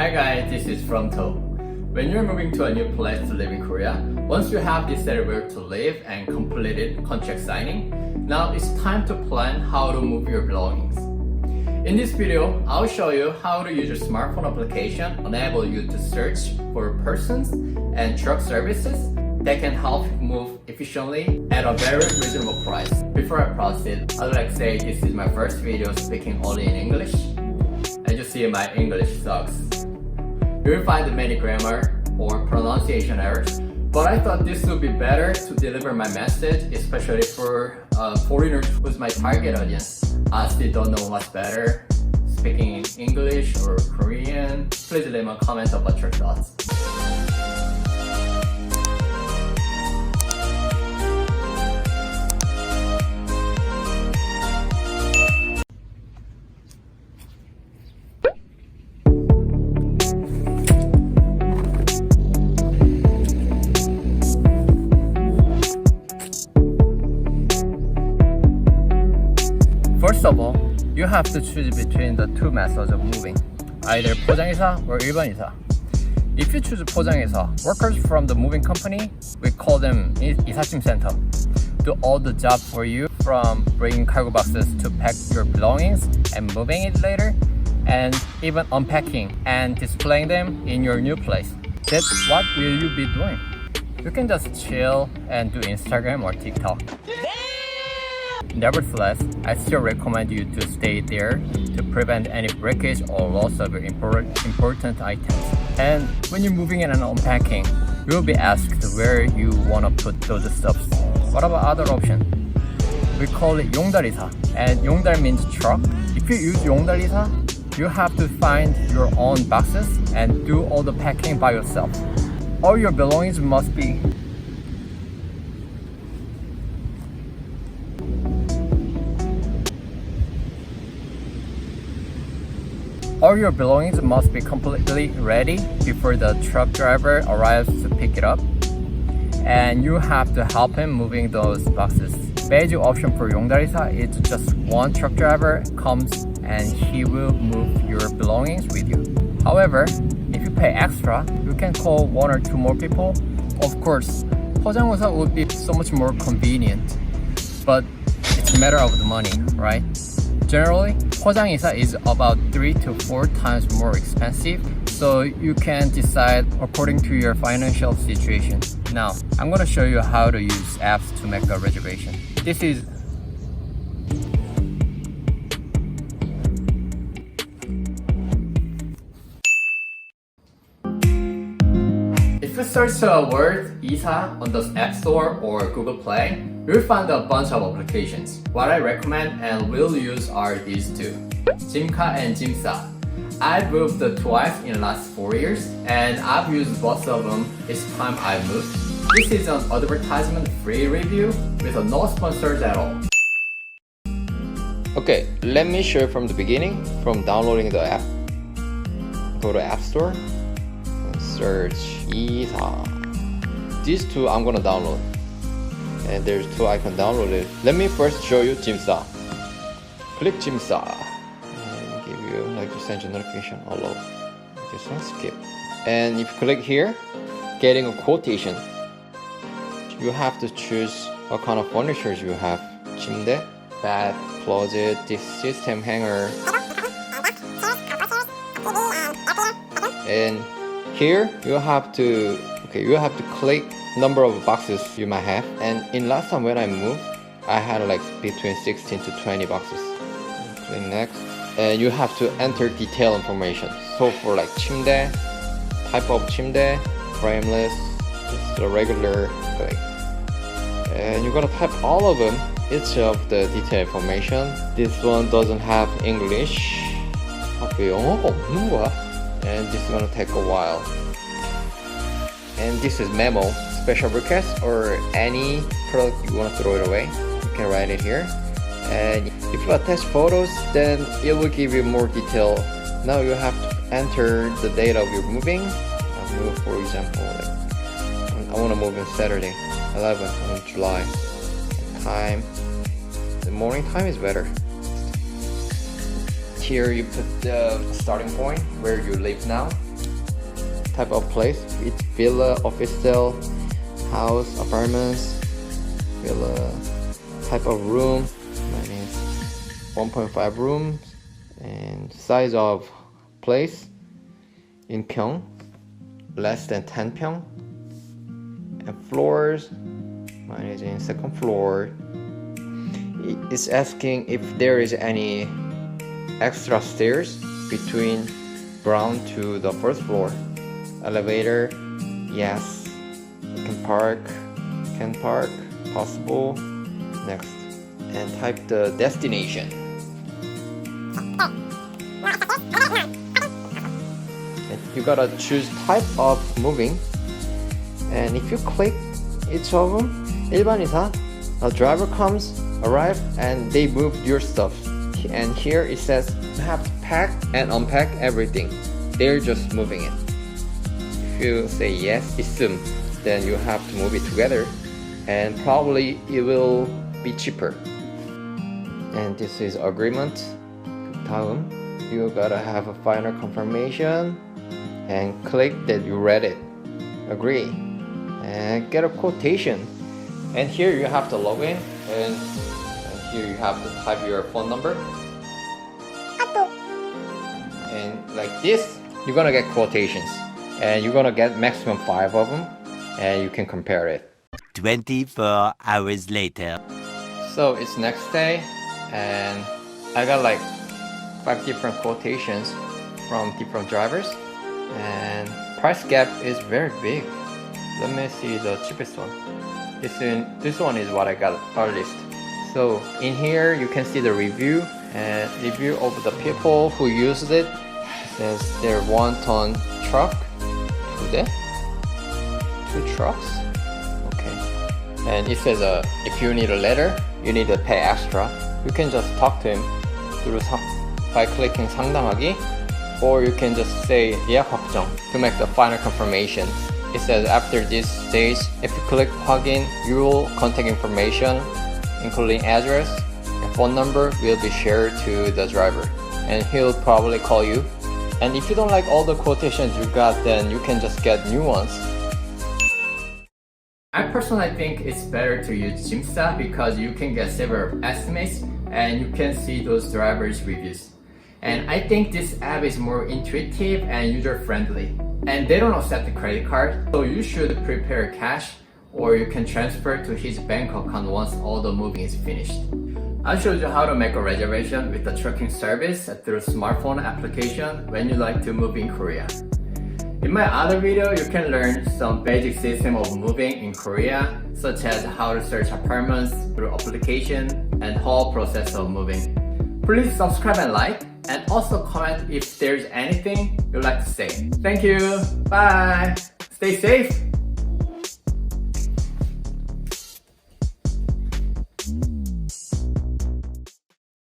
Hi guys, this is Fromto. When you're moving to a new place to live in Korea, once you have decided where to live and completed contract signing, now it's time to plan how to move your belongings. In this video, I'll show you how to use your smartphone application enable you to search for persons and truck services that can help you move efficiently at a very reasonable price. Before I proceed, I'd like to say this is my first video speaking only in English. As you see, my English sucks. You will find many grammar or pronunciation errors, but I thought this would be better to deliver my message, especially for foreigners who's my target audience. I still don't know what's better, speaking in English or Korean. Please leave a comment about your thoughts. First of all, you have to choose between the two methods of moving, either 포장이사 or 일반이사. If you choose 포장이사, workers from the moving company, we call them 이삿짐 center, do all the job for you from bringing cargo boxes to pack your belongings and moving it later, and even unpacking and displaying them in your new place. That's what will you be doing. You can just chill and do Instagram or TikTok. Nevertheless, I still recommend you to stay there to prevent any breakage or loss of your important items. And when you're moving in and unpacking, you will be asked where you want to put those stuffs. What about other option? We call it 용달이사, and 용달 means truck. If you use 용달이사, you have to find your own boxes and do all the packing by yourself. All your belongings must be completely ready before the truck driver arrives to pick it up, and you have to help him moving those boxes. Basic option for 용달이사 is just one truck driver comes and he will move your belongings with you. However, if you pay extra, you can call one or two more people. Of course, 포장이사 would be so much more convenient, but it's a matter of the money, right? Generally, 포장이사 is about 3 to 4 times more expensive, so you can decide according to your financial situation. Now, I'm gonna show you how to use apps to make a reservation. This is If you search the word 이사 on the App Store or Google Play, you'll find a bunch of applications. What I recommend and will use are these two, Zimssa and Zimssa. I've moved twice in the last 4 years, and I've used both of them each time I moved. This is an advertisement-free review with no sponsors at all. Okay, let me show you from the beginning, from downloading the app. Go to App Store, search 이사. These two I'm gonna download. And there's two I can download it. Let me first show you Zimssa. Click Zimssa and give you like to send you notification allow. This one skip. And if you click here, getting a quotation. You have to choose what kind of furniture you have. 침대, bed, closet, this system hanger. And here you have to click number of boxes you might have, and in last time when I moved I had like between 16 to 20 boxes. Click next, and you have to enter detailed information. So for like 침대, type of 침대, frameless, just a regular, click, and you're gonna type all of them, each of the detailed information. This one doesn't have English. 왜 영어가 없는 거야? And this is gonna take a while. And this is memo, special request, or any product you want to throw it away, you can write it here. And if you attach photos, then it will give you more detail. Now you have to enter the date of your moving. I'll move, for example, I want to move on Saturday, 11th of July. Time, the morning time is better. Here you put the starting point where you live now, type of place. It's villa, official, house, apartments, villa, type of room. Mine is 1.5 rooms, and size of place in 평, less than 10 평, and floors. Mine is in second floor. It's asking if there is any extra stairs between ground to the first floor. Elevator, yes. Can park, possible. Next, and type the destination. You gotta choose type of moving, and if you click each of them, 일반이사, a driver comes, arrive, and they move your stuff. And here it says you have to pack and unpack everything. They're just moving it. If you say yes, 있음, then you have to move it together, and probably it will be cheaper. And this is agreement. 다음, you gotta have a final confirmation and click that you read it. Agree and get a quotation. And here you have to log in, and here you have to type your phone number. And like this, you're gonna get quotations, and you're gonna get maximum 5 of them, and you can compare it. 24 hours later. So it's next day, and I got like 5 different quotations from different drivers, and price gap is very big. Let me see the cheapest one. This one is what I got earliest. So in here you can see the review of the people who used it. It says their 1-ton truck. 2 trucks. Okay. And it says if you need a letter, you need to pay extra. You can just talk to him by clicking 상담하기, or you can just say 예약 확정 to make the final confirmation. It says after this stage, if you click 확인, your contact information, including address and phone number, will be shared to the driver, and he'll probably call you. And if you don't like all the quotations you got, then you can just get new ones. I personally think it's better to use Zimssa because you can get several estimates and you can see those drivers' reviews. And I think this app is more intuitive and user-friendly. And they don't accept the credit card, so you should prepare cash, or you can transfer to his bank account once all the moving is finished. I showed you how to make a reservation with the trucking service through smartphone application when you like to move in Korea. In my other video, you can learn some basic system of moving in Korea, such as how to search apartments through application and whole process of moving. Please subscribe and like, and also comment if there's anything you'd like to say. Thank you. Bye. Stay safe.